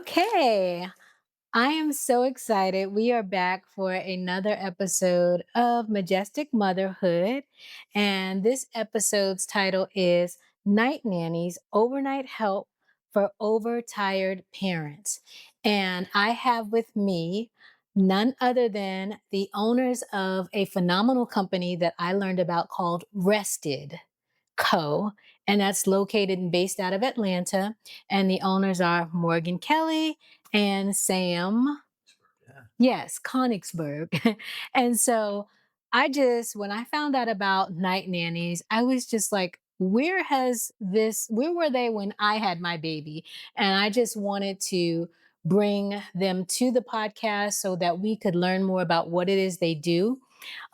Okay, I am so excited. We are back for another episode of Majestic Motherhood. And this episode's title is Night Nannies Overnight Help for Overtired Parents. And I have with me none other than the owners of a phenomenal company that I learned about called Rested Co. And that's located and based out of Atlanta. And the owners are Morgan Kelly and Sam, Yeah. yes, Konigsberg. And so when I found out about night nannies, I was just like, where were they when I had my baby? And I just wanted to bring them to the podcast so that we could learn more about what it is they do.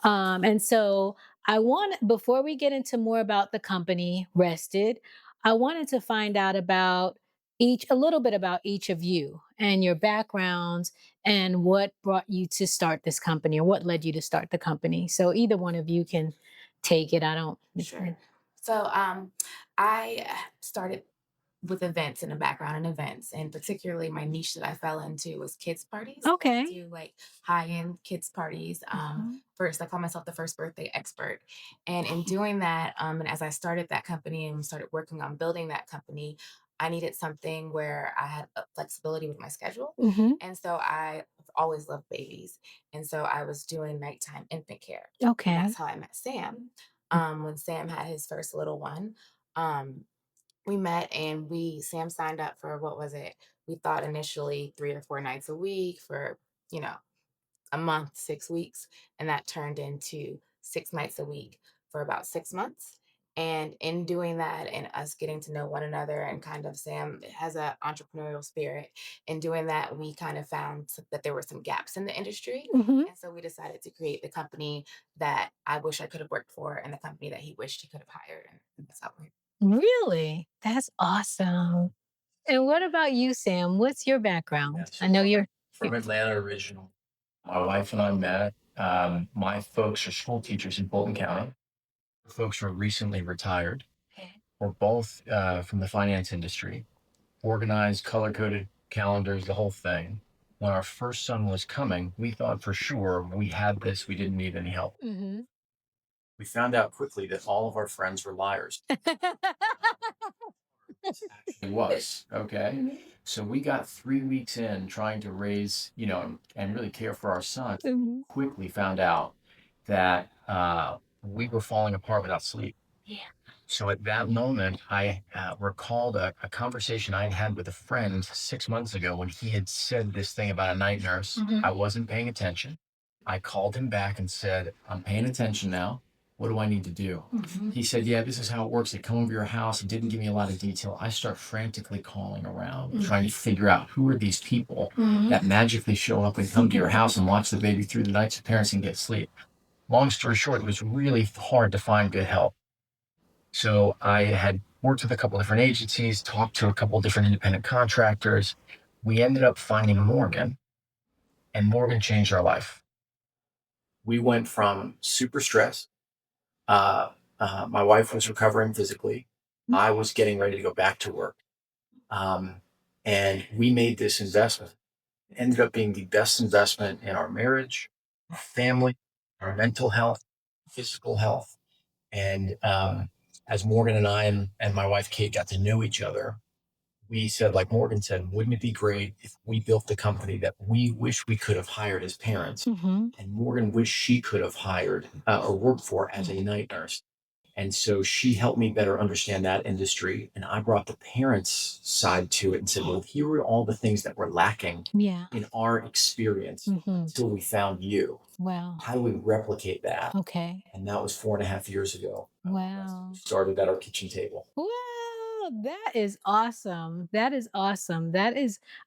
And so before we get into more about the company, Rested, I wanted to find out a little bit about each of you and your backgrounds and what brought you to start this company or what led you to start the company. So either one of you can take it. I don't. Sure. So I started with events and a background in events, and particularly my niche that I fell into was kids parties. So I Okay. do like high-end kids parties. Mhm. First, I call myself the first birthday expert, and in doing that, and as I started that company and started working on building that company, I needed something where I had flexibility with my schedule, Mhm. and so I have always loved babies, and so I was doing nighttime infant care, and that's Okay. how I met Sam. When Sam had his first little one. We met and we Sam signed up for what was it? We thought initially 3 or 4 nights a week for, you know, a month, 6 weeks. And that turned into 6 nights a week for about 6 months. And in doing that and us getting to know one another and kind of Sam has an entrepreneurial spirit. In doing that, we kind of found that there were some gaps in the industry. Mhm. And so we decided to create the company that I wish I could have worked for and the company that he wished he could have hired. And that's how we Really? That's awesome. And what about you, Sam? What's your Yeah, background? I so know from Atlanta original. My wife and I met. My folks are school teachers in Fulton County. The folks were recently retired. We're both from the finance industry, organized, color coded calendars, the whole thing. When our first son was coming, we thought for sure we had this, we didn't need any help. Mhm. We found out quickly that all of our friends were liars. Actually was. Okay. So we got 3 weeks in trying to raise, and really care for our son. Mhm. Quickly found out that we were falling apart without sleep. Yeah. So at that moment, I recalled a conversation I had with a friend 6 months ago when he had said this thing about a night nurse. Mhm. I wasn't paying attention. I called him back and said, I'm paying attention now. What do I need to do? Mhm. He said, yeah, this is how it works. They come over your house. He didn't give me a lot of detail. I start frantically calling around, trying to figure out who are these people Mhm. that magically show up and come to your house and watch the baby through the night so parents can get sleep. Long story short, it was really hard to find good help. So I had worked with a couple different agencies, talked to a couple different independent contractors. We ended up finding Morgan, and Morgan changed our life. We went from super stressed. Uh, my wife was recovering physically. I was getting ready to go back to work. Um, and we made this investment. It ended up being the best investment in our marriage, our family, our mental health, physical health. And as Morgan and I and my wife Kate got to know each other, we said, like Morgan said, wouldn't it be great if we built the company that we wish we could have hired as parents? Mhm. And Morgan wished she could have hired or worked for as a night nurse. And so she helped me better understand that industry. And I brought the parents' side to it and said, well, here are all the things that were lacking Yeah. in our experience Mhm. until we found you. Wow. How do we replicate that? Okay. And that was 4.5 years ago. We Wow. started at our kitchen table. Wow, that is awesome. That is awesome.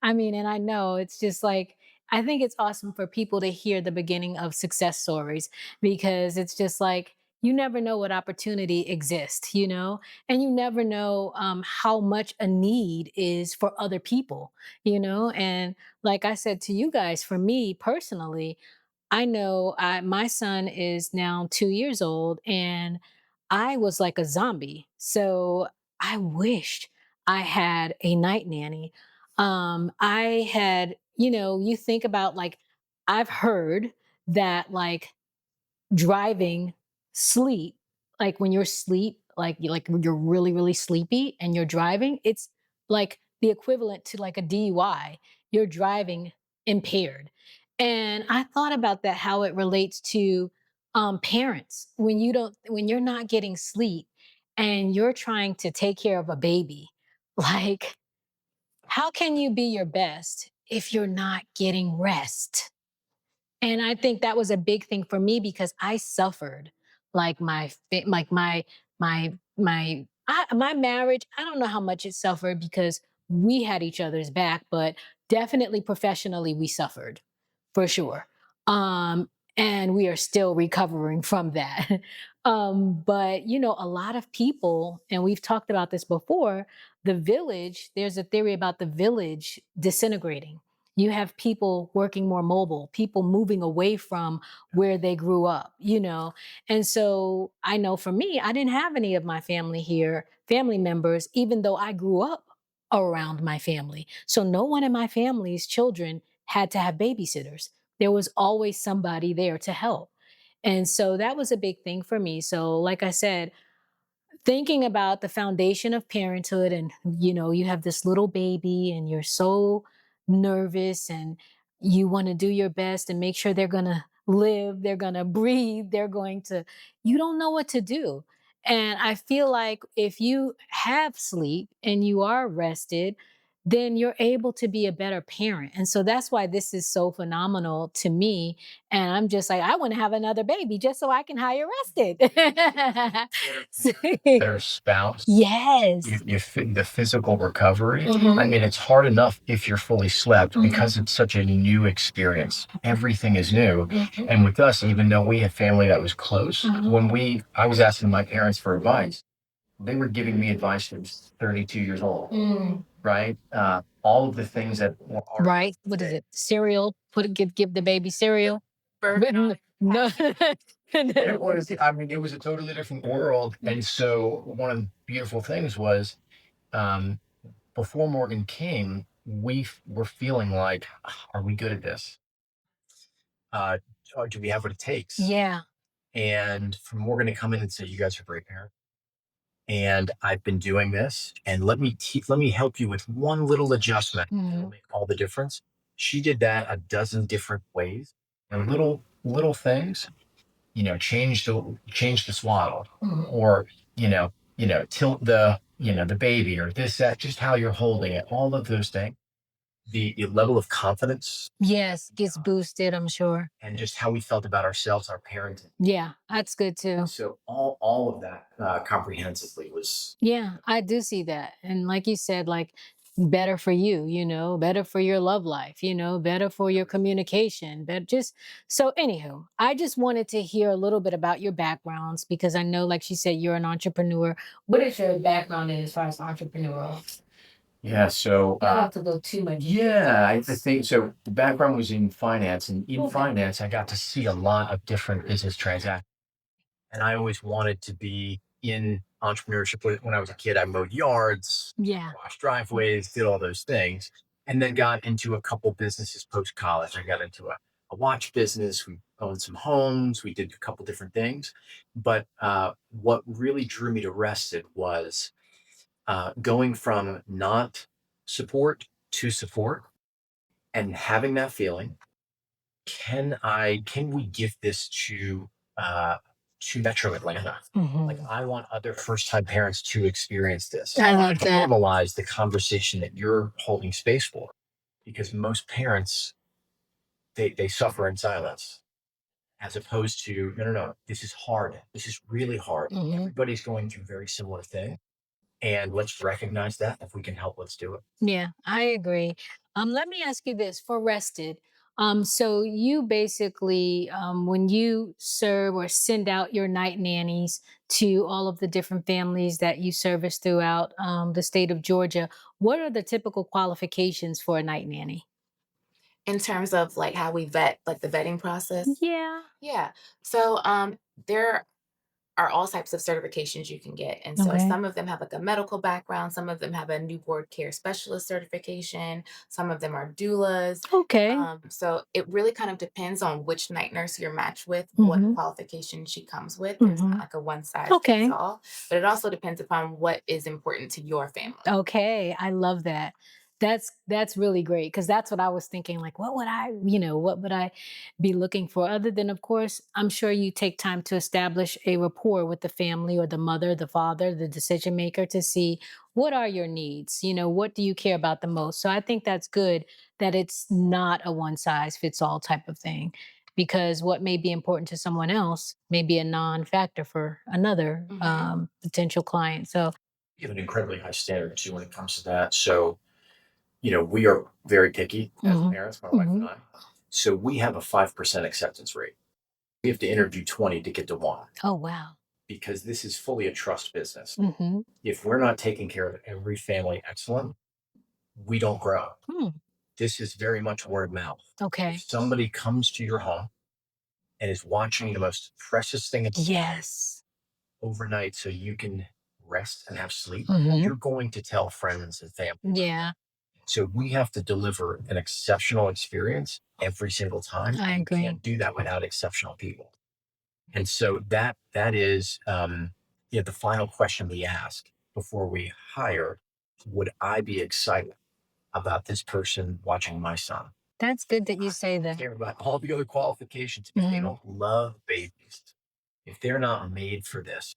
I mean, and I know it's just like, I think it's awesome for people to hear the beginning of success stories because it's just like, you never know what opportunity exists, and you never know how much a need is for other people. And like I said to you guys, for me personally, I know my son is now 2 years old and I was like a zombie. So I wished I had a night nanny. I had, you think about like, I've heard that like driving sleep, like when you're sleep, like when you're really, really sleepy and you're driving, it's like the equivalent to like a DUI. You're driving impaired. And I thought about that, how it relates to parents when you're not getting sleep and you're trying to take care of a baby. Like, how can you be your best if you're not getting rest? And I think that was a big thing for me because I suffered like my marriage. I don't know how much it suffered because we had each other's back, but definitely professionally we suffered for sure. Um, and we are still recovering from that. But a lot of people, and we've talked about this before, there's a theory about the village disintegrating. You have people working more mobile, people moving away from where they grew up, And so I know for me, I didn't have any of my family here, family members, even though I grew up around my family. So no one in my family's children had to have babysitters. There was always somebody there to help. And so that was a big thing for me. So, like I said, thinking about the foundation of parenthood, and you have this little baby and you're so nervous and you want to do your best and make sure they're going to live, they're going to breathe, you don't know what to do. And I feel like if you have sleep and you are rested, then you're able to be a better parent. And so that's why this is so phenomenal to me. And I'm just like, I want to have another baby just so I can hire rested. Their spouse, Yes. the physical recovery. I Mhm. mean, it's hard enough if you're fully slept Mhm. because it's such a new experience. Everything is new. Mhm. And with us, even though we had family that was close, Mhm. I was asking my parents for advice, they were giving me advice when I was 32 years old, Mm. right? All of the things that were hard Right. What is today. it? Cereal? Give the baby cereal? No. It was, I mean, it was a totally different world. And so one of the beautiful things was, um, before Morgan came, were feeling like, "Ah, are we good at this? Uh, or do we have what it takes?" Yeah. And for Morgan to come in and say, "You guys are great parents, and I've been doing this, and let me help you with one little adjustment, and it'll Mhm. make all the difference." She did that a dozen different ways, and little things, change the swaddle, Mhm. or tilt the baby, or this, that, just how you're holding it, all of those things, the level of confidence, Yes, gets boosted, I'm sure. and just how we felt about ourselves, our parenting. Yeah, that's good too. So all of that, comprehensively, was Yeah, I do see that. And like you said, like better for you, better for your love life, better for your communication. But just so, anywho, I just wanted to hear a little bit about your backgrounds because I know, like she said, you're an entrepreneur. What is your background in as far as entrepreneurial? yeah. So You don't have to go too much. yeah, I think so. The background was in finance, and in Okay. finance, I got to see a lot of different business transactions. And I always wanted to be in entrepreneurship. When I was a kid, I mowed yards, Yeah. washed driveways, did all those things, and then got into a couple businesses post college. I got into a watch business. We owned some homes. We did a couple different things. But what really drew me to Rested was going from not support to support, and having that feeling, can we give this to Metro Atlanta? Like, Mhm. I want other first time parents to experience this. I love that. Normalize the conversation that you're holding space for, because most parents, they suffer in silence, as opposed to, no, no, no, this is hard. This is really hard. Mhm. Everybody's going through very similar thing. And let's recognize that. If we can help, let's do it. Yeah, I agree. Let me ask you this for rested. So you basically, when you serve or send out your night nannies to all of the different families that you service throughout the state of Georgia, what are the typical qualifications for a night nanny? In terms of, like, how we vet, like, the vetting process? Yeah. Yeah. So, there are all types of certifications you can get. And so Okay. some of them have like a medical background, some of them have a newborn care specialist certification, some of them are doulas. Okay. So it really kind of depends on which night nurse you're matched with, what Mhm. qualification she comes with. There's not Mhm. like a one size fits Okay. all, but it also depends upon what is important to your family. Okay, I love that. That's really great because that's what I was thinking. Like, what would what would I be looking for? Other than, of course, I'm sure you take time to establish a rapport with the family or the mother, the father, the decision maker to see what are your needs. What do you care about the most? So I think that's good that it's not a one size fits all type of thing, because what may be important to someone else may be a non-factor for another Hmm. potential client. So. We have an incredibly high standard too when it comes to that. So, we are very picky as Mhm. parents, my wife and Mhm. I. So we have a 5% acceptance rate. We have to interview 20 to get to one Oh, wow. because this is fully a trust business. Mhm. If we're not taking care of every family excellent, we don't grow. Hmm. This is very much word of mouth. If Okay. somebody comes to your home and is watching the most precious thing in the world Yes. overnight so you can rest and have sleep, Mhm. you're going to tell friends and family. Yeah, So we have to deliver an exceptional experience every single time, I and you agree. can't do that without exceptional people. And so that is the final question we ask before we hire. Would I be excited about this person watching my son? That's good that you I say don't that. care about all the other qualifications. If they Mhm. don't love babies, if they're not made for this,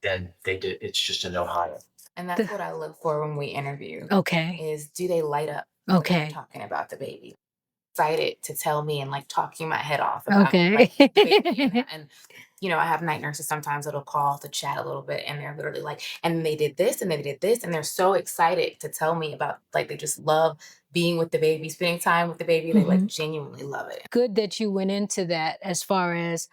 then it's just a no hire. And that's The what I look for when we interview Okay. is, do they light up when I'm Okay. talking about the baby? Excited to tell me and like talking my head off about Okay. like the baby and I have night nurses sometimes that'll call to chat a little bit, and they're literally like, and they did this and they did this, and they're so excited to tell me about, like, they just love being with the baby, spending time with the baby. They like Mhm. genuinely love it. Good that you went into that as far as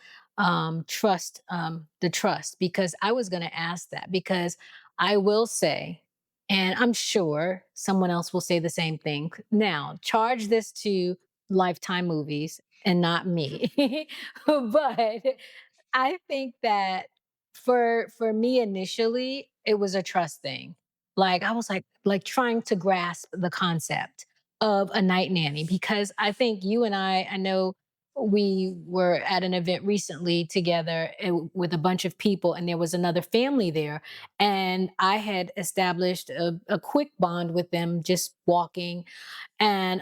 trust, the trust, because I was going to ask that. Because I will say, and I'm sure someone else will say the same thing. Now charge this to Lifetime movies and not me. But I think that for me initially, it was a trust thing. Like, I was like trying to grasp the concept of a night nanny, because I think you and I know we were at an event recently together, with a bunch of people, and there was another family there, and I had established a quick bond with them just walking, and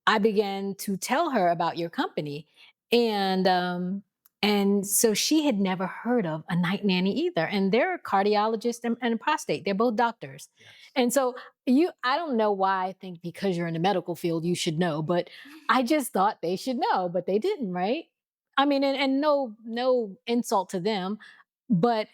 I began to tell her about your company. And so she had never heard of a night nanny either. And they're a cardiologist and a prostate. They're both doctors. Yes. And so I don't know why I think because you're in the medical field, you should know, but I just thought they should know, but they didn't, right? I mean, and no insult to them, but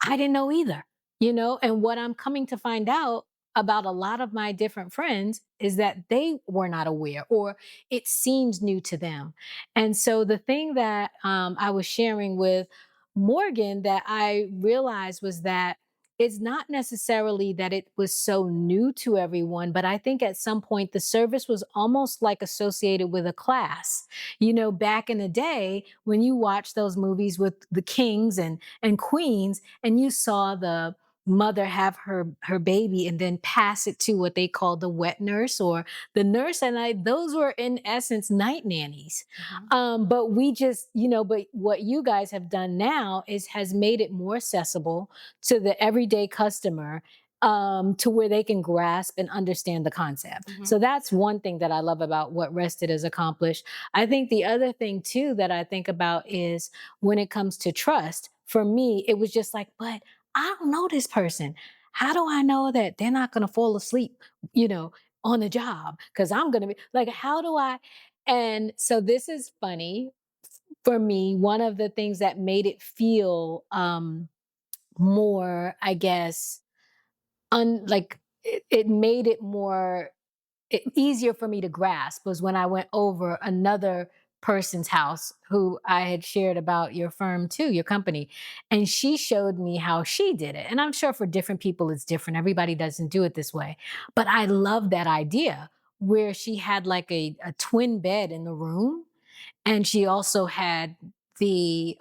I didn't know either, and what I'm coming to find out about a lot of my different friends is that they were not aware, or it seems new to them. And so the thing that I was sharing with Morgan that I realized was that it's not necessarily that it was so new to everyone, but I think at some point the service was almost like associated with a class. Back in the day when you watch those movies with the kings and queens, and you saw the mother have her baby and then pass it to what they call the wet nurse or the nurse, and those were in essence night nannies. Mhm. But but what you guys have done now is has made it more accessible to the everyday customer, to where they can grasp and understand the concept. Mhm. So that's one thing that I love about what Rested has accomplished. I think the other thing too that I think about is when it comes to trust, for me, it was just like, but I don't know this person. How do I know that they're not going to fall asleep, you know, on the job? Because I'm going to be like, how do I? And so this is funny for me. One of the things that made it feel more, I guess, like it made it more easier for me to grasp was when I went over another person's house who I had shared about your firm too, your company. And she showed me how she did it. And I'm sure for different people it's different. Everybody doesn't do it this way. But I love that idea where she had like a twin bed in the room. And she also had the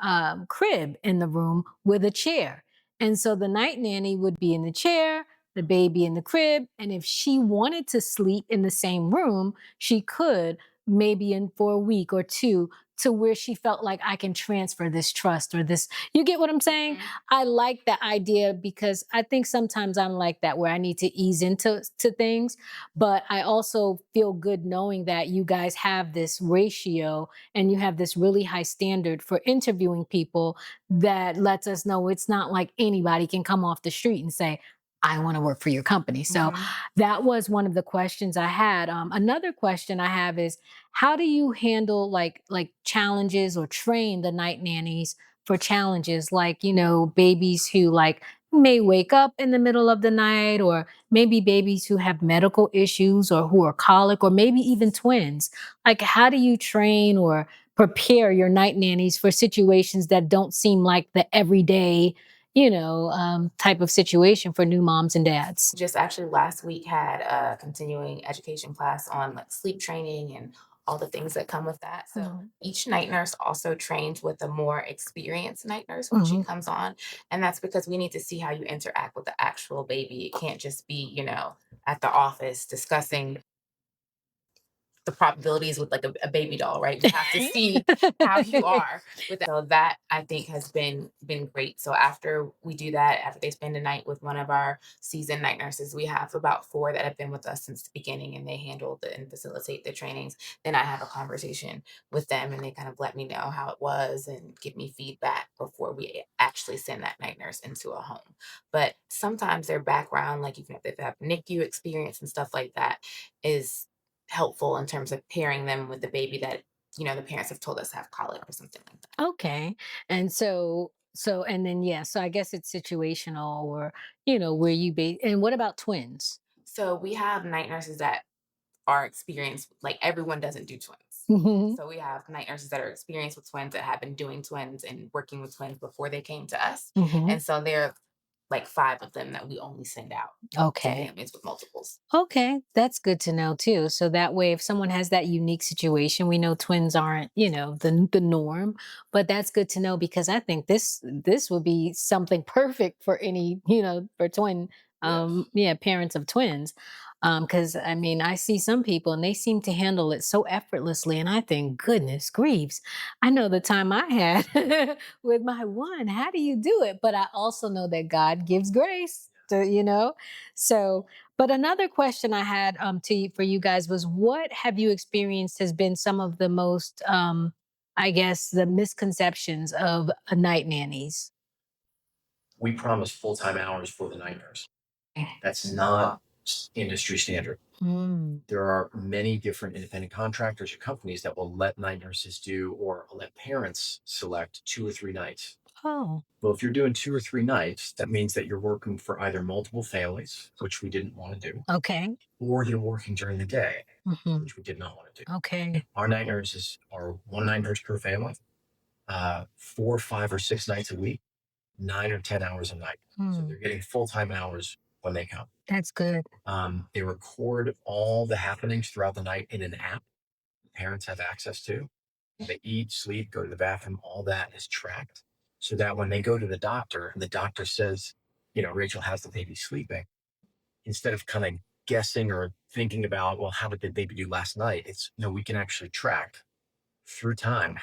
crib in the room with a chair. And so the night nanny would be in the chair, the baby in the crib. And if she wanted to sleep in the same room, she could, maybe in for a week or two, to where she felt like I can transfer this trust or this. You get what I'm saying? Mhm. I like the idea because I think sometimes I'm like that where I need to ease into things, but I also feel good knowing that you guys have this ratio and you have this really high standard for interviewing people that lets us know it's not like anybody can come off the street and say, I want to work for your company. So Mhm. that was one of the questions I had. Another question I have is, how do you handle like challenges or train the night nannies for challenges like, babies who like may wake up in the middle of the night, or maybe babies who have medical issues or who are colic, or maybe even twins. Like, how do you train or prepare your night nannies for situations that don't seem like the everyday, type of situation for new moms and dads? Just actually last week had a continuing education class on like sleep training and all the things that come with that. So Mhm. each night nurse also trains with a more experienced night nurse when she Mhm. comes on. And that's because we need to see how you interact with the actual baby. It can't just be, at the office discussing the probabilities with like a baby doll, right? We have to see how you are with that. So that I think has been great. So after we do that, after they spend a night with one of our seasoned night nurses, we have about four that have been with us since the beginning and they handle and facilitate the trainings. Then I have a conversation with them and they kind of let me know how it was and give me feedback before we actually send that night nurse into a home. But sometimes their background, like even if they have NICU experience and stuff like that, is helpful in terms of pairing them with the baby that, the parents have told us have colic or something like that. Okay. And and then yeah, so I guess it's situational, or where and what about twins? So we have night nurses that are experienced, like everyone doesn't do twins. Mhm. So we have night nurses that are experienced with twins that have been doing twins and working with twins before they came to us. Mhm. And so there are like five of them that we only send out to Okay. families with multiples. Okay, that's good to know too. So that way, if someone has that unique situation, we know twins aren't, the norm. But that's good to know because I think this would be something perfect for any, for twin, Yes. yeah, parents of twins. Because I mean, I see some people and they seem to handle it so effortlessly, and I think, goodness grieves, I know the time I had with my one. How do you do it? But I also know that God gives grace to, so. But another question I had for you guys was, what have you experienced has been some of the most, I guess, the misconceptions of night nannies? We promise full-time hours for the night nurse. Eh. That's not industry standard. Mm. There are many different independent contractors or companies that will let night nurses do or let parents select 2 or 3 nights. Oh, Well, if you're doing 2 or 3 nights, that means that you're working for either multiple families, which we didn't want to do, okay. or you're working during the day, Hmm. which we did not want to do. Okay. Our night nurses are one night nurse per family, 4, 5, or 6 nights a week, 9 or 10 hours a night. So Hmm. they're getting full-time hours when they come. That's good. They record all the happenings throughout the night in an app parents have access to. They eat, sleep, go to the bathroom, all that is tracked so that when they go to the doctor and the doctor says, Rachel has the baby sleeping, instead of kind of guessing or thinking about, well, how did the baby do last night? It's no, we can actually track through time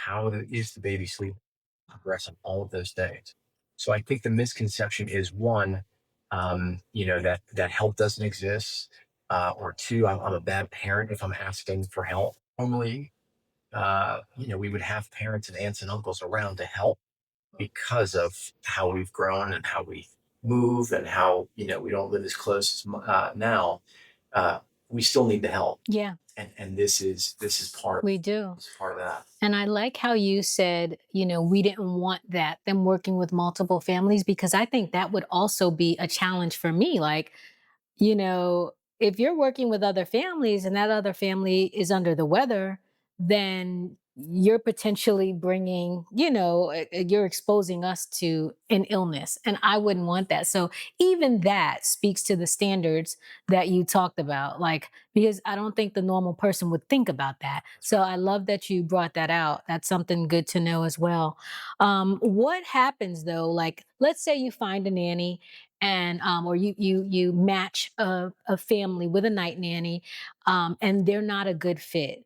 is the baby sleep progress on all of those days. So I think the misconception is one, that help doesn't exist, or two, I'm a bad parent if I'm asking for help. Normally, we would have parents and aunts and uncles around to help because of how we've grown and how we move and how we don't live as close now. Uh, we still need the help, Yeah, and this is part we do. this is part of that. And I like how you said, we didn't want that, them working with multiple families, because I think that would also be a challenge for me. Like, if you're working with other families and that other family is under the weather, then you're potentially bringing, you're exposing us to an illness. And I wouldn't want that. So even that speaks to the standards that you talked about. Like, because I don't think the normal person would think about that. That's So right. I love that you brought that out. That's something good to know as well. What happens though? Like, let's say you find a nanny and or you match a family with a night nanny, and they're not a good fit.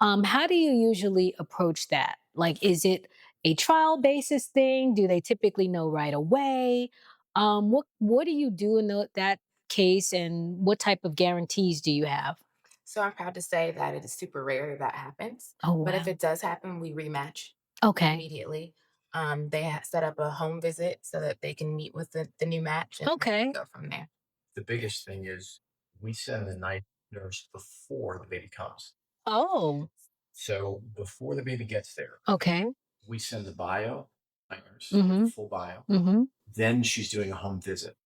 How do you usually approach that? Like, is it a trial basis thing? Do they typically know right away? What do you do in that case, and what type of guarantees do you have? So I'm proud to say that it is super rare that that happens. Oh But if wow. it does happen, we rematch Okay. immediately. They set up a home visit so that they can meet with the new match and Okay. go from there. The biggest thing is we send the night nurse before the baby comes. Oh. So before the baby gets there, Okay. we send the bio, night nurse with a Mm-hmm. full bio. Mm-hmm. Then she's doing a home visit.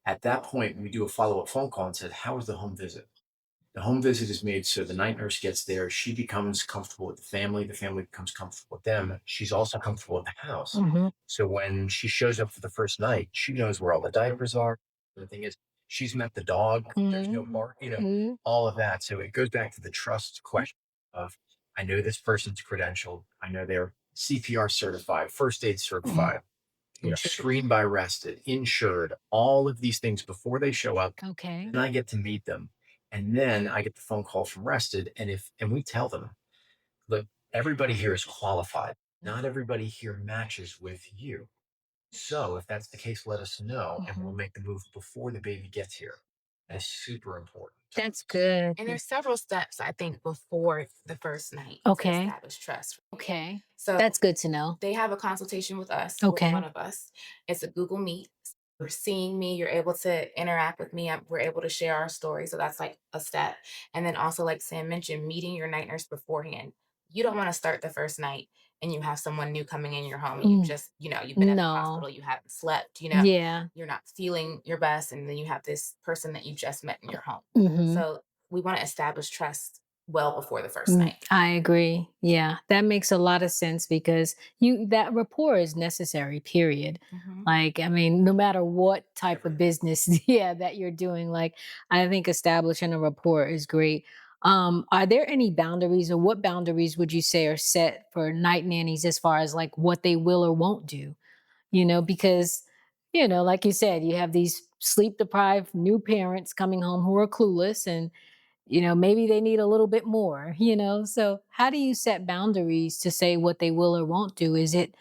At that point, we do a follow up phone call and said, "How was the home visit?" The home visit is made so the night nurse gets there. She becomes comfortable with the family. The family becomes comfortable with them. She's also comfortable with the house. Mm-hmm. So when she shows up for the first night, she knows where all the diapers are. The thing is, she's met the dog. There's no bark, Mm-hmm. all of that. So it goes back to the trust question of I know this person's credentialed. I know they're CPR certified, first aid certified, Insured. screened by Rested, insured, all of these things before they show up. Okay. Then I get to meet them. And then I get the phone call from Rested. And we tell them, look, everybody here is qualified. Not everybody here matches with you. So if that's the case, let us know and we'll Mhm. make the move before the baby gets here. That's super important. That's good. And there's several steps I think before the first night to Okay. establish trust. Okay. So That's good to know. they have a consultation with us, with Okay. one of us. It's a Google Meet. You're seeing me, you're able to interact with me. We're able to share our story. So that's like a step. And then also, like Sam mentioned, meeting your night nurse beforehand. You don't want to start the first night and you have someone new coming in your home and Mm, you've been at the no. hospital, you haven't slept, Yeah. you're not feeling your best. And then you have this person that you just met in your home. Mhm. So we want to establish trust well before the first night. I agree. Yeah, that makes a lot of sense because you that rapport is necessary, period. Mhm. Like, I mean, no matter what type of Everything. business, yeah, that you're doing, like, I think establishing a rapport is great. Are there any boundaries, or what boundaries would you say are set for night nannies as far as like what they will or won't do? Because, like you said, you have these sleep deprived new parents coming home who are clueless, and maybe they need a little bit more. So how do you set boundaries to say what they will or won't do? Is it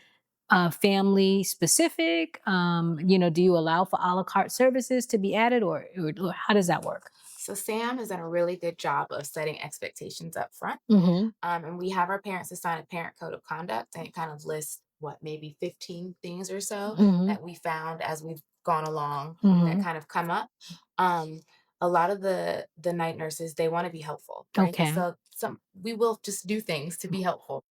family specific? Do you allow for a la carte services to be added, or how does that work? So Sam has done a really good job of setting expectations up front. Mm-hmm. And we have our parents to sign a parent code of conduct, and it kind of lists what maybe 15 things or so Mm-hmm. that we found as we've gone along that Mm-hmm. kind of come up. Um, a lot of the night nurses, they want to be helpful, right? Okay. So some we will just do things to be helpful.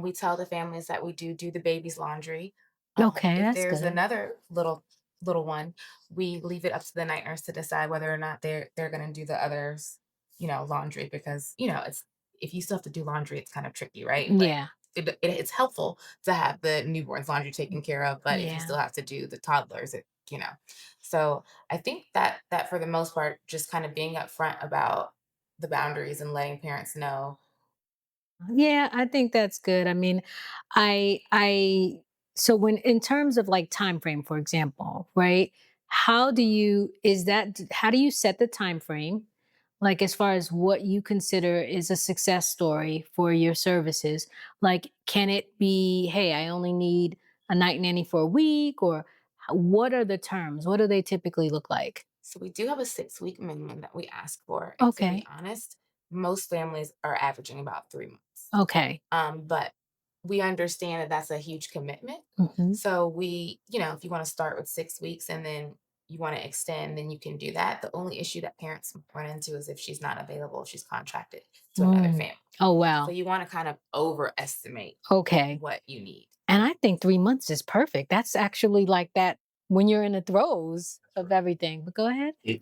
We tell the families that we do the baby's laundry. Okay, If that's there's good. another little one, we leave it up to the night nurse to decide whether or not they're going to do the others, laundry because it's if you still have to do laundry, it's kind of tricky, right? Like Yeah. it's helpful to have the newborn's laundry taken care of, but if you Yeah. still have to do the toddlers, So I think that for the most part, just kind of being upfront about the boundaries and letting parents know. Yeah, I think that's good. I mean, I so when in terms of like time frame, for example, right? How do you set the time frame? Like, as far as what you consider is a success story for your services. Like, can it be, hey, I only need a night nanny for a week, or what are the terms? What do they typically look like? So we do have a 6-week minimum that we ask for, and to be Okay. honest, most families are averaging about 3 months. Okay. But we understand that that's a huge commitment. Hmm. So if you wanna start with 6 weeks and then you wanna extend, then you can do that. The only issue that parents run into is if she's not available, if she's contracted to another Mm. family. Oh So wow. you wanna kind of overestimate Okay. what you need. And I think 3 months is perfect. That's actually like that when you're in the throes That's of right. everything. But go ahead. It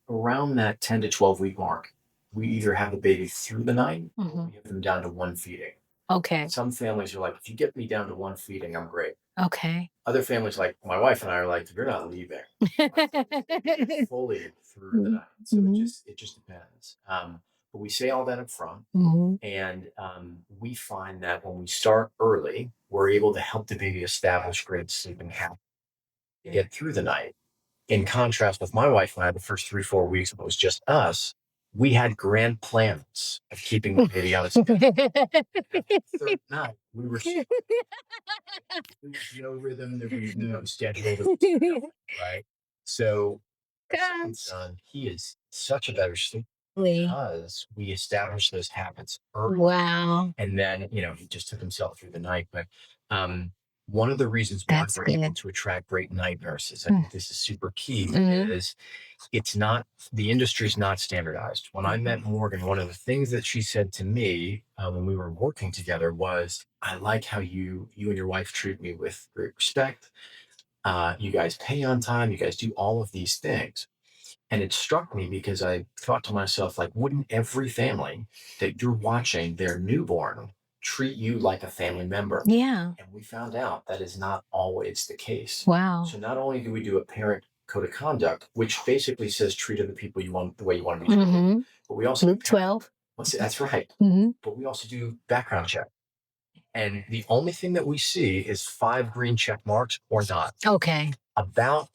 around that 10 to 12 week mark. we either have the baby through the night or Mhm. we have them down to one feeding. Okay. Some families are like, if you get me down to one feeding, I'm great. Okay. Other families, like my wife and I, are like, you're not leaving until this baby is fully through the Mhm. night. So Mhm. it just depends. But we say all that up front, Mhm. and we find that when we start early, we're able to help the baby establish great sleeping habits to get through the night. In contrast with my wife and I, the first 3, 4 weeks, it was just us. We had grand plans of keeping the baby on a schedule. And after the third night, we were there was no rhythm, there was no schedule, there was nothing, right? So our second Gosh. son, he is such a better sleeper Really? because we established those habits early. Wow. And then, he just took himself through the night. But um, one of the reasons why That's we're able good. to attract great night nurses, I Mm. think this is super key, Mhm. is it's not the industry's not standardized. When I met Morgan, one of the things that she said to me when we were working together was, "I like how you and your wife treat me with great respect. You guys pay on time. You guys do all of these things." And it struck me because I thought to myself, like, wouldn't every family that you're watching their newborn treat you like a family member? Yeah. And we found out that is not always the case. Wow. So not only do we do a parent code of conduct, which basically says treat other people you want the way you want to be treated, Mhm. but we also do Luke parent. 12. That's right. Mhm. But we also do background check. And the only thing that we see is 5 green check marks or not. Okay. About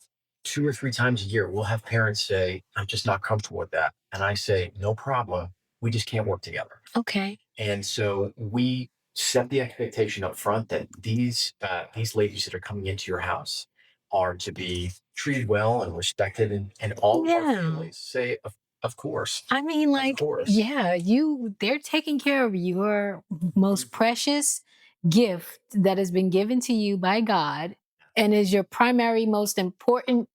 2 or 3 times a year, we'll have parents say, "I'm just not comfortable with that." And I say, "No problem. We just can't work together." Okay. And so we set the expectation up front that these ladies that are coming into your house are to be treated well and respected, and all of our Yeah. families say, "Of course, I mean, of like, course." yeah, they're taking care of your most precious gift that has been given to you by God and is your primary most important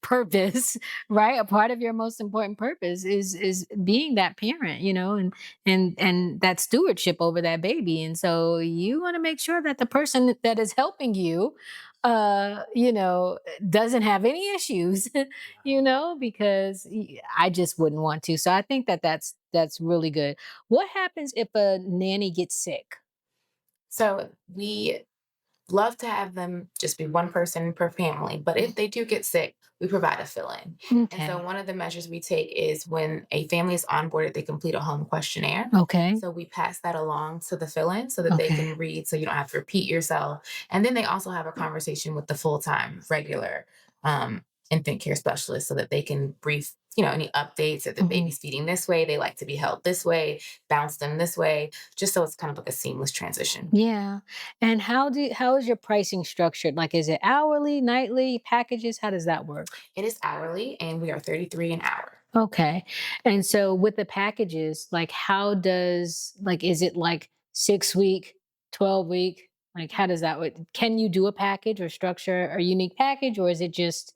purpose, right? A part of your most important purpose is being that parent, and that stewardship over that baby. And so you want to make sure that the person that is helping you doesn't have any issues because I just wouldn't want to. So I think that that's really good. What happens if a nanny gets sick? So we love to have them just be one person per family, but if they do get sick, we provide a fill-in. And so Okay. one of the measures we take is when a family is onboarded, they complete a home questionnaire. Okay. So we pass that along to the fill-in so that they Okay. can read so you don't have to repeat yourself. And then they also have a conversation with the full-time regular um, infant care specialist so that they can brief, any updates if the Mhm. baby's feeding this way, they like to be held this way, bounce them this way, just so it's kind of like a seamless transition. Yeah. And how is your pricing structured? Like, is it hourly, nightly, packages? How does that work? It is hourly and we are 33 an hour. Okay. And so with the packages, like is it like 6 week, 12 week? Like how does that work? Can you do a package or structure a unique package, or is it just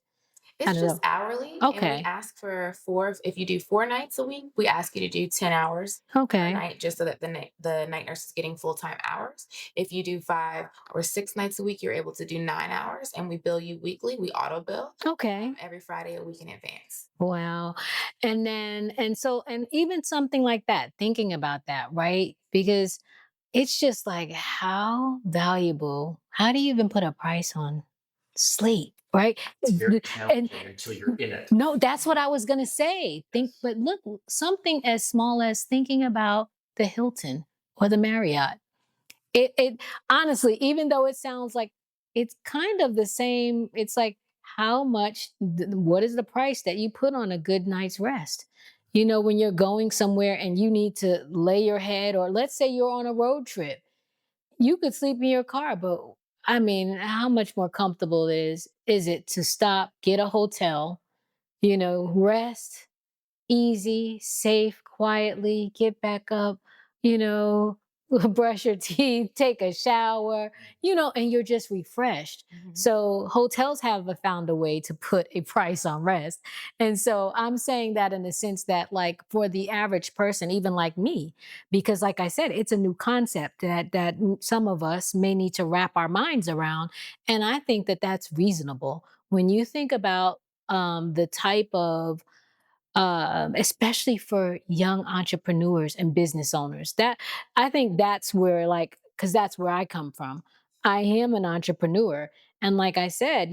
I It's don't just know? hourly, and we Okay. ask for four. If you do 4 nights a week, we ask you to do 10 hours per Okay. night, just so that the night nurse is getting full time hours. If you do 5 or 6 nights a week, you're able to do 9 hours, and we bill you weekly. We auto bill Okay. every Friday a week in advance. Wow. And even something like that, thinking about that, right? Because it's just like how valuable, how do you even put a price on sleep, right? It's very And challenging until you're in it. no, that's what I was gonna say. Yes. But look, something as small as thinking about the Hilton or the Marriott. It honestly, even though it sounds like it's kind of the same, it's like what is the price that you put on a good night's rest? When you're going somewhere and you need to lay your head, or let's say you're on a road trip, you could sleep in your car, but I mean, how much more comfortable is it to stop, get a hotel, rest, easy, safe, quietly, get back up, you know, brush your teeth, take a shower, and you're just refreshed. Mhm. So hotels have found a way to put a price on rest. And so I'm saying that in the sense that, like, for the average person, even like me, because like I said, it's a new concept that some of us may need to wrap our minds around. And I think that that's reasonable. When you think about the type of especially for young entrepreneurs and business owners. That I think that's where, like, because that's where I come from. I am an entrepreneur, and like I said,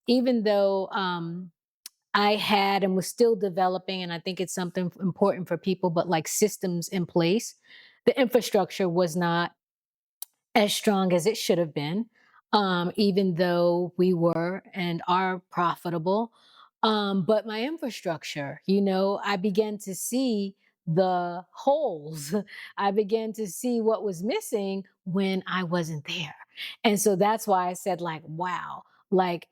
even though I had and was still developing, and I think it's something important for people, but like systems in place, the infrastructure was not as strong as it should have been, even though we were and are profitable. But my infrastructure, I began to see the holes. I began to see what was missing when I wasn't there. And so that's why I said, like, wow, like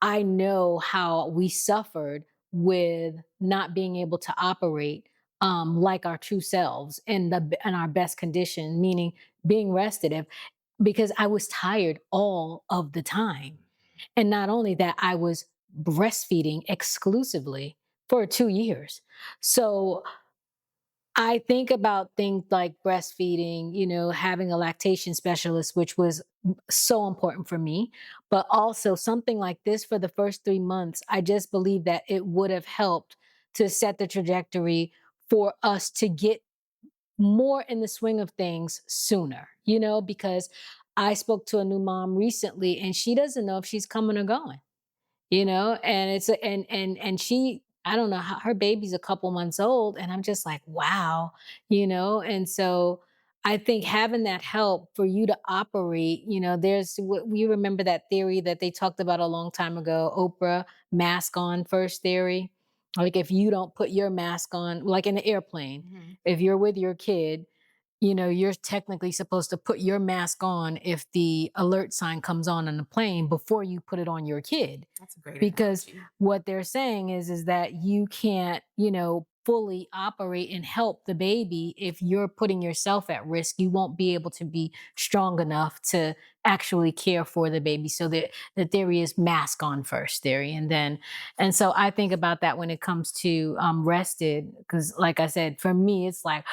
I know how we suffered with not being able to operate like our true selves in our best condition, meaning being rested. Because I was tired all of the time. And not only that, I was breastfeeding exclusively for 2 years. So I think about things like breastfeeding, having a lactation specialist, which was so important for me, but also something like this for the first 3 months. I just believe that it would have helped to set the trajectory for us to get more in the swing of things sooner, because I spoke to a new mom recently and she doesn't know if she's coming or going, and it's a, and she, I don't know how, her baby's a couple months old, and I'm just like, wow, and so I think having that help for you to operate, we remember that theory that they talked about a long time ago, Oprah mask on first theory. Like if you don't put your mask on, like in an airplane, Mhm. if you're with your kid, you're technically supposed to put your mask on if the alert sign comes on the plane before you put it on your kid. That's a great Because analogy. what they're saying is that you can't, fully operate and help the baby if you're putting yourself at risk. You won't be able to be strong enough to actually care for the baby. So the theory is mask on first theory. And so I think about that when it comes to rested, because like I said, for me, it's like,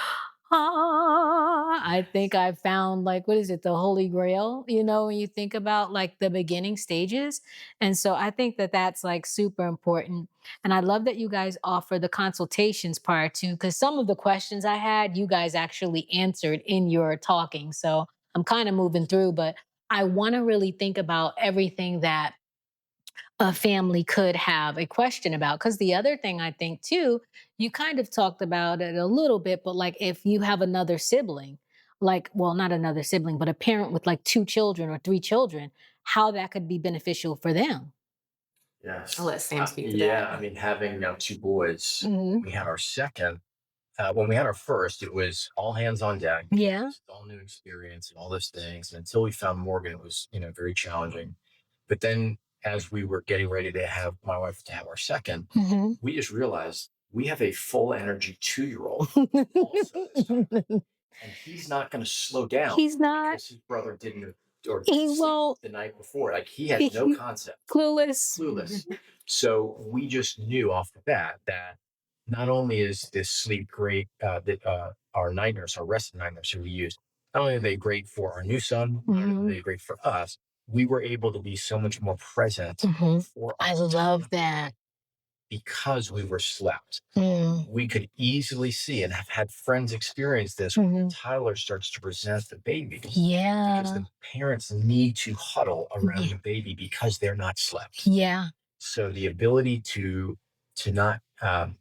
I think I found, like, what is it, the Holy Grail, when you think about like the beginning stages. And so I think that that's like super important. And I love that you guys offer the consultations prior to, because some of the questions I had, you guys actually answered in your talking. So I'm kind of moving through, but I want to really think about everything that a family could have a question about. Because the other thing I think too, you kind of talked about it a little bit, but like if you have another sibling, like, well, not another sibling, but a parent with like 2 children or 3 children, how that could be beneficial for them. I'll Yes. let Sam speak to Yeah. that. I mean, having now two boys, Hmm. we had our second. When we had our first, it was all hands on deck. It Yeah. was all new experience and all those things. And until we found Morgan, it was, very challenging. But then as we were getting ready to have my wife to have our second, Hmm. we just realized we have a full energy 2-year old also this time. And he's not going to slow down He's not. because his brother didn't or He didn't sleep won't. the night before. Like he had no He, concept, clueless. clueless. So we just knew off the bat that not only is this sleep great, that our night nurse, our rested night nurse who we use, not only are they great for our new son, not only are Hmm. they great for us, we were able to be so much more present Hmm. for I our love second that. because we were slept. Mm. We could easily see and have had friends experience this when Hmm. Tyler starts to present the baby because Yeah. the parents need to huddle around Yeah. the baby because they're not slept. Yeah. So the ability to not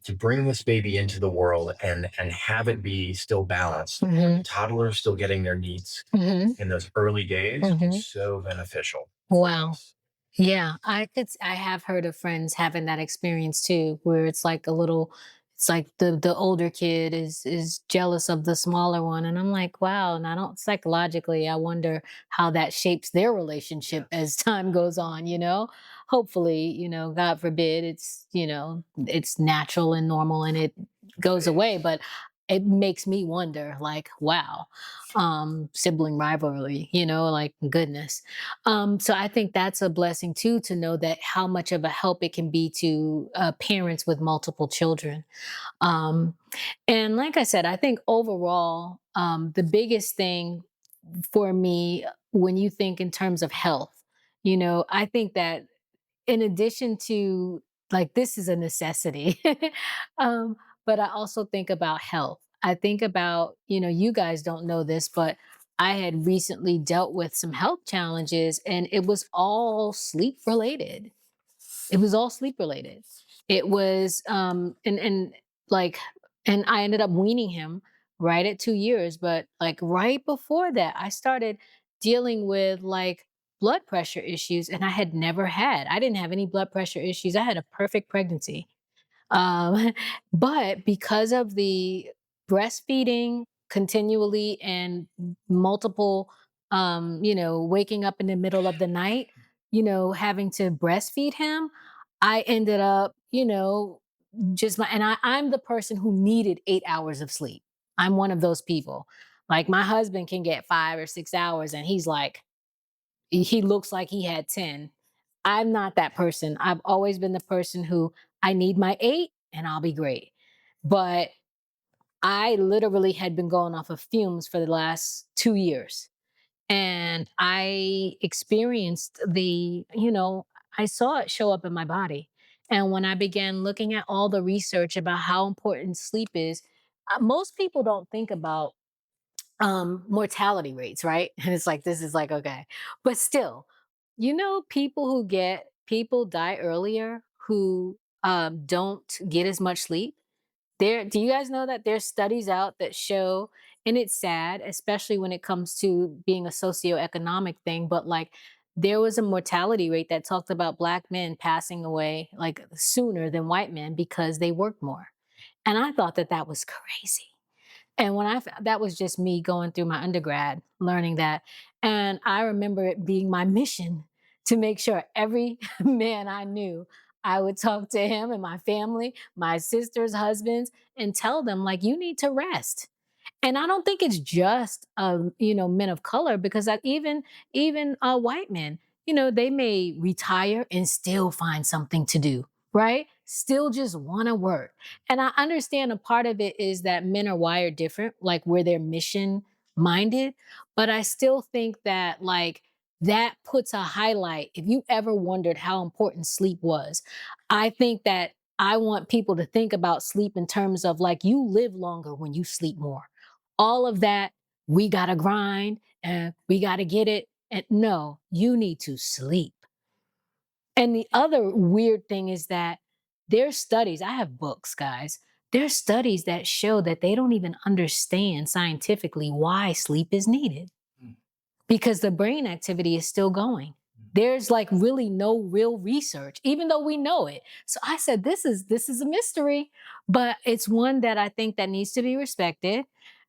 to bring this baby into the world and have it be still balanced, where the Hmm. toddler is still getting their needs Hmm. in those early days was Hmm. so beneficial for Wow. us. Yeah, I have heard of friends having that experience too, where it's like a little, it's like the older kid is jealous of the smaller one. And I'm like, wow. And I don't, psychologically, I wonder how that shapes their relationship as Yes. time goes on, Hopefully, God forbid it's natural and normal and it goes away. Phase. But it makes me wonder, like, wow, sibling rivalry, like, goodness. So I think that's a blessing too, to know that how much of a help it can be to parents with multiple children. Um, and like I said, I think overall, the biggest thing for me, when you think in terms of health, I think that in addition to like this is a necessity. um, but I also think about health. I think about, you guys don't know this, but I had recently dealt with some health challenges and it was all sleep related. It was all sleep related. It was and like and I ended up weaning him right at 2 years, but like right before that I started dealing with like blood pressure issues and I had never had. I didn't have any blood pressure issues. I had a perfect pregnancy. Um, but because of the breastfeeding continually and multiple, waking up in the middle of the night, having to breastfeed him, I ended up, I'm the person who needed 8 hours of sleep. I'm one of those people. Like my husband can get 5 or 6 hours and he's like, he looks like he had 10. I'm not that person. I've always been the person who I need my 8 and I'll be great. But I literally had been going off of fumes for the last 2 years. And I experienced I saw it show up in my body. And when I began looking at all the research about how important sleep is, most people don't think about mortality rates, right? And it's like this is like okay. But still, people die earlier who don't get as much sleep. Do you guys know that there's studies out that show, and it's sad, especially when it comes to being a socioeconomic thing, but like there was a mortality rate that talked about black men passing away like sooner than white men because they worked more. And I thought that that was crazy. And that was just me going through my undergrad, learning that. And I remember it being my mission to make sure every man I knew, I would talk to him and my family, my sisters' husbands, and tell them, like, you need to rest. And I don't think it's just men of color because even white men, they may retire and still find something to do, right? Still just want to work. And I understand a part of it is that men are wired different, like where they're mission minded, but I still think that like that puts a highlight. If you ever wondered how important sleep was, I think that I want people to think about sleep in terms of like you live longer when you sleep more. All of that, we got to grind and we got to get it. And no, you need to sleep. And the other weird thing is that there's studies, I have books, guys. There's studies that show that they don't even understand scientifically why sleep is needed Mm. because the brain activity is still going. There's like really no real research, even though we know it. So I said, this is a mystery, but it's one that I think that needs to be respected.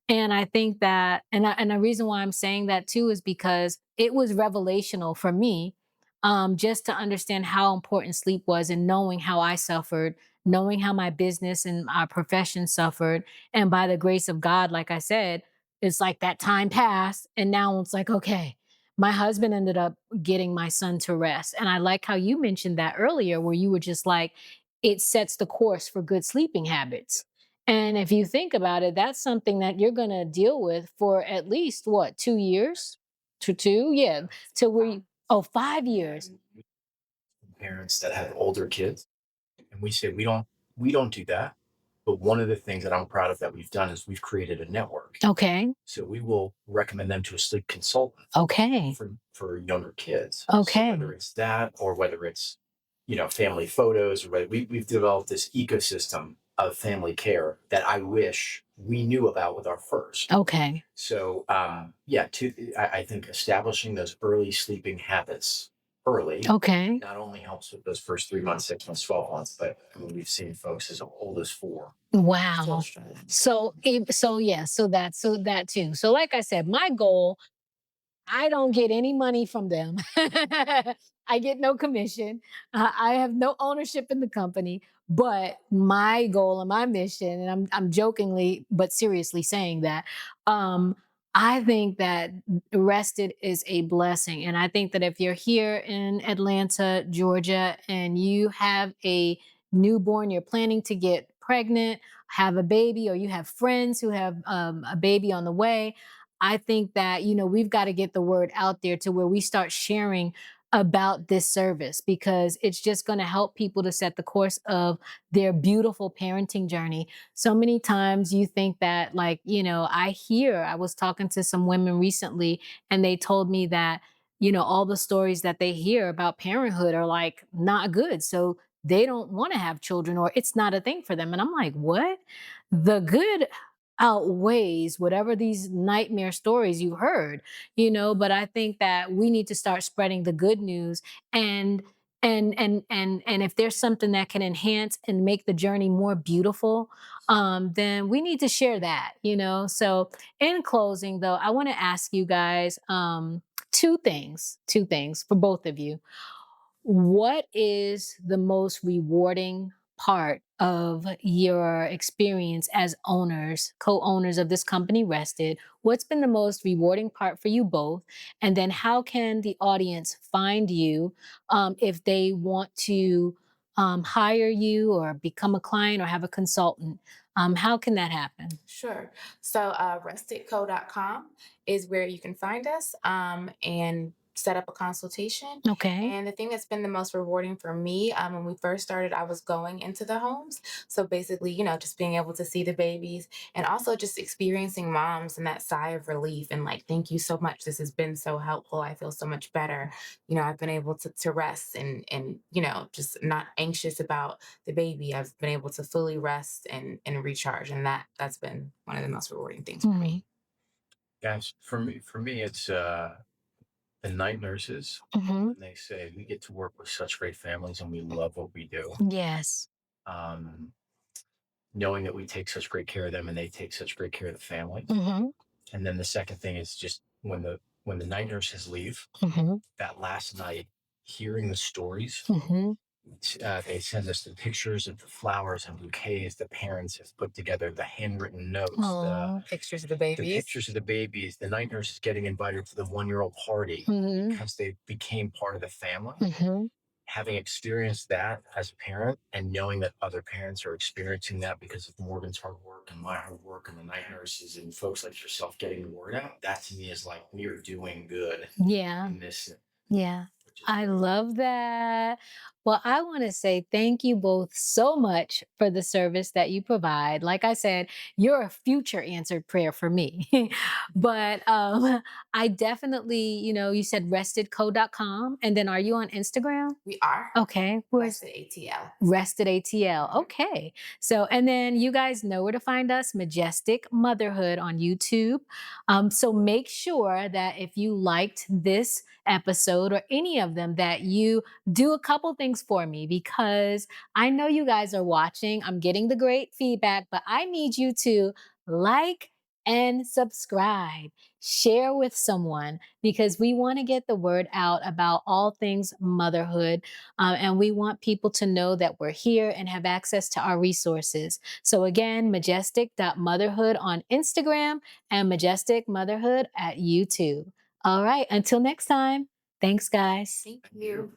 And I think that, and the reason why I'm saying that too is because it was revelational for me, just to understand how important sleep was and knowing how I suffered, knowing how my business and our profession suffered. And by the grace of God, like I said, it's like that time passed. And now it's like, okay, my husband ended up getting my son to rest. And I like how you mentioned that earlier, where you were just like, it sets the course for good sleeping habits. And if you think about it, that's something that you're going to deal with for at least what, 2 years to two? Yeah. To where you, oh, 5 years. Parents that have older kids, and we say we don't do that. But one of the things that I'm proud of that we've done is we've created a network. Okay. So we will recommend them to a sleep consultant Okay. for younger kids. So Okay. whether it's that or whether it's family photos or whether we've developed this ecosystem of family care that I wish we knew about with our first. Okay. So yeah, I think establishing those early sleeping habits early Okay. not only helps with those first 3 months, 6 months, 12 months, but I mean, we've seen folks as old as 4 still Wow. struggling. So that too. So like I said, my goal, I don't get any money from them. I get no commission. I have no ownership in the company. But my goal and my mission, and I'm jokingly but seriously saying that, um, I think that rested is a blessing. And I think that if you're here in Atlanta, Georgia, and you have a newborn, you're planning to get pregnant, have a baby, or you have friends who have a baby on the way, I think that, we've got to get the word out there to where we start sharing about this service because it's just going to help people to set the course of their beautiful parenting journey. So many times you think that, like, I was talking to some women recently and they told me that, all the stories that they hear about parenthood are like not good. So they don't want to have children or it's not a thing for them. And I'm like, what? The good outweighs whatever these nightmare stories you heard, but I think that we need to start spreading the good news, and and if there's something that can enhance and make the journey more beautiful, then we need to share that, so in closing though, I want to ask you guys two things for both of you. What is the most rewarding part of your experience as owners, co-owners of this company, Rested? What's been the most rewarding part for you both? And then how can the audience find you if they want to hire you or become a client or have a consultant? How can that happen? Sure. So, restedco.com is where you can find us and set up a consultation. Okay. And the thing that's been the most rewarding for me, when we first started, I was going into the homes. So basically, just being able to see the babies and also just experiencing moms and that sigh of relief and like, thank you so much. This has been so helpful. I feel so much better. I've been able to rest and just not anxious about the baby. I've been able to fully rest and recharge, and that's been one of the most rewarding things for Mhm. me. Guys, for me, it's the night nurses. Mhm. And they say we get to work with such great families and we love what we do. Yes. Um, Knowing that we take such great care of them and they take such great care of the family. Mhm. And then the second thing is just when the night nurses leave, Mhm. that last night, hearing the stories. Mhm. They send us the pictures of the flowers and bouquets the parents have put together, the handwritten notes, the Oh. Pictures of the the babies. pictures of the babies, the night nurses getting invited to the 1-year-old party Mhm. because they became part of the family. Mhm. Having experienced that as a parent and knowing that other parents are experiencing that because of Morgan's hard work and my hard work and the night nurses and folks like yourself getting the word out, that to me is like we are doing good Yeah. in this, Yeah. which is I great. love that. Well, I want to say thank you both so much for the service that you provide. Like I said, you're a future answered prayer for me. But I definitely, you said restedco.com. And then are you on Instagram? We are Okay. Where's Rested ATL. Rested ATL. Mhm. Okay. So, and then you guys know where to find us, Majestic Motherhood on YouTube. So make sure that if you liked this episode or any of them, that you do a couple things for me because I know you guys are watching. I'm getting the great feedback, but I need you to like and subscribe, share with someone because we want to get the word out about all things motherhood, and we want people to know that we're here and have access to our resources. So, again, majestic.motherhood on Instagram and Majestic Motherhood at YouTube. All right. Until next time. Thanks, guys. Thank And you. you.